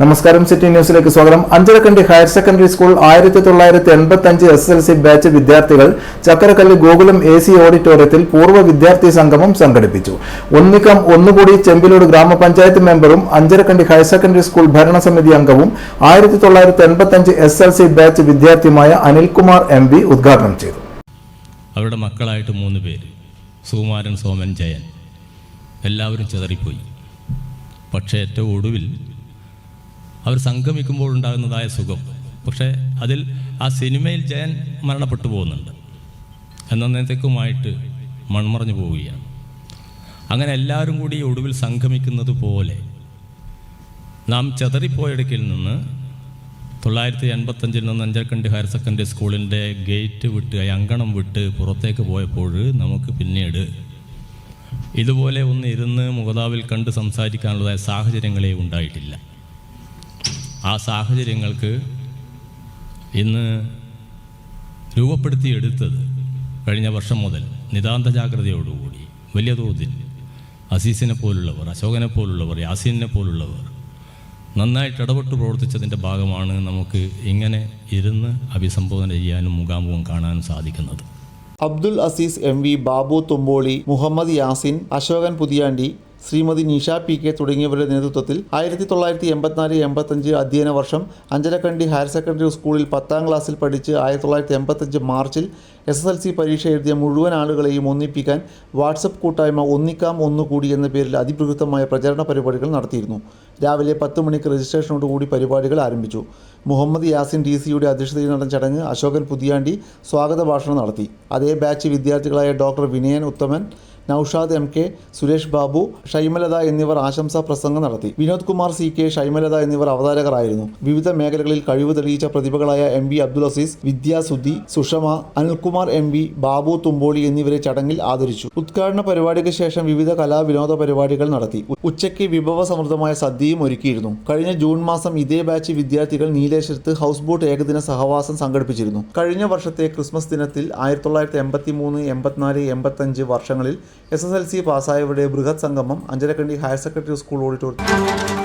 നമസ്കാരം, സിറ്റി ന്യൂസിലേക്ക് സ്വാഗതം. Anjarakandy higher secondary school 1985 SSLC batch വിദ്യാർത്ഥികൾ ചക്കരക്കല്ല് ഗോകുലം AC ഓഡിറ്റോറിയത്തിൽ പൂർവ്വ വിദ്യാർത്ഥി സംഗമം സംഘടിപ്പിച്ചു. ഒന്നിക്കം ഒന്നുകൂടി ചെമ്പിലോട് ഗ്രാമപഞ്ചായത്ത് മെമ്പറും അഞ്ചരക്കണ്ടി ഹയർ സെക്കൻഡറി സ്കൂൾ ഭരണസമിതി അംഗവും 1985 SSLC ബാച്ച് വിദ്യാർത്ഥിയുമായ അനിൽകുമാർ MB ഉദ്ഘാടനം ചെയ്തു. അവരുടെ മക്കളായിട്ട് 3 പേര്, സുകുമാരൻ, സോമൻ, ജയൻ, എല്ലാവരും ചിതറിപ്പോയി. പക്ഷേ ഏറ്റവും ഒടുവിൽ അവർ സംഗമിക്കുമ്പോൾ ഉണ്ടാകുന്നതായ സുഖം, പക്ഷേ അതിൽ ആ സിനിമയിൽ ജയൻ മരണപ്പെട്ടു പോകുന്നുണ്ട്, എന്നേക്കുമായിട്ട് മൺമറഞ്ഞു പോവുകയാണ്. അങ്ങനെ എല്ലാവരും കൂടി ഒടുവിൽ സംഗമിക്കുന്നത് പോലെ നാം ചെതറിപ്പോയിടക്കിൽ നിന്ന് 985 നിന്ന് അഞ്ചരക്കണ്ടി ഹയർ സെക്കൻഡറി സ്കൂളിൻ്റെ ഗേറ്റ് വിട്ട്, അങ്കണം വിട്ട് പുറത്തേക്ക് പോയപ്പോൾ നമുക്ക് പിന്നീട് ഇതുപോലെ ഒന്ന് ഇരുന്ന് മുഖതാവിൽ കണ്ട് സംസാരിക്കാനുള്ളതായ സാഹചര്യങ്ങളെ ഉണ്ടായിട്ടില്ല. ആ സാഹചര്യങ്ങൾക്ക് ഇന്ന് രൂപപ്പെടുത്തിയെടുത്തത് കഴിഞ്ഞ വർഷം മുതൽ നിതാന്ത ജാഗ്രതയോടുകൂടി വലിയ തോതിൽ അസീസിനെ പോലുള്ളവർ, അശോകനെ പോലുള്ളവർ, യാസീനെ പോലുള്ളവർ നന്നായിട്ട് ഇടപെട്ട് പ്രവർത്തിച്ചതിൻ്റെ ഭാഗമാണ് നമുക്ക് ഇങ്ങനെ ഇരുന്ന് അഭിസംബോധന ചെയ്യാനും മുഖാമുഖം കാണാനും സാധിക്കുന്നത്. അബ്ദുൽ അസീസ് MV, ബാബു തുമ്പോളി, മുഹമ്മദ് യാസിൻ, അശോകൻ പുതിയാണ്ടി, ശ്രീമതി നിഷ PK തുടങ്ങിയവരുടെ നേതൃത്വത്തിൽ 1984-85 അധ്യയന വർഷം അഞ്ചരക്കണ്ടി ഹയർ സെക്കൻഡറി സ്കൂളിൽ 10ാം ക്ലാസ്സിൽ പഠിച്ച് 1985 മാർച്ചിൽ SSLC പരീക്ഷ എഴുതിയ മുഴുവൻ ആളുകളെയും ഒന്നിപ്പിക്കാൻ വാട്സപ്പ് കൂട്ടായ്മ ഒന്നിക്കാം ഒന്നുകൂടി എന്ന പേരിൽ അതിപ്രകൃതമായ പ്രചരണ പരിപാടികൾ നടത്തിയിരുന്നു. രാവിലെ 10 മണിക്ക് രജിസ്ട്രേഷനോടുകൂടി പരിപാടികൾ ആരംഭിച്ചു. മുഹമ്മദ് യാസിൻ DC അധ്യക്ഷതയിൽ നടന്ന ചടങ്ങ് അശോകൻ പുതിയാണ്ടി സ്വാഗത ഭാഷണം നടത്തി. അതേ ബാച്ച് വിദ്യാർത്ഥികളായ ഡോക്ടർ വിനയൻ ഉത്തമൻ, നൌഷാദ് MK, സുരേഷ് ബാബു, ഷൈമലത എന്നിവർ ആശംസാ പ്രസംഗം നടത്തി. വിനോദ് കുമാർ CK, ഷൈമലത എന്നിവർ അവതാരകരായിരുന്നു. വിവിധ മേഖലകളിൽ കഴിവ് തെളിയിച്ച പ്രതിഭകളായ MB അബ്ദുൽ അസീസ്, വിദ്യാ സുധി, സുഷമ, അനിൽകുമാർ MB, ബാബു തുമ്പോളി എന്നിവരെ ചടങ്ങിൽ ആദരിച്ചു. ഉദ്ഘാടന പരിപാടിക്ക് ശേഷം വിവിധ കലാവിനോദ പരിപാടികൾ നടത്തി. ഉച്ചയ്ക്ക് വിഭവസമൃദ്ധമായ സദ്യയും ഒരുക്കിയിരുന്നു. കഴിഞ്ഞ ജൂൺ മാസം ഇതേ ബാച്ച് വിദ്യാർത്ഥികൾ നീലേശ്വരത്ത് ഹൗസ് ബോട്ട് ഏകദിന സഹവാസം സംഘടിപ്പിച്ചിരുന്നു. കഴിഞ്ഞ വർഷത്തെ ക്രിസ്മസ് ദിനത്തിൽ 1983, 84, 85 വർഷങ്ങളിൽ SSLC പാസ്സായവരുടെ ബൃഹത് സംഗമം അഞ്ചരക്കണ്ടി ഹയർ സെക്കൻഡറി സ്കൂൾ ഓഡിറ്റോറിയത്തിൽ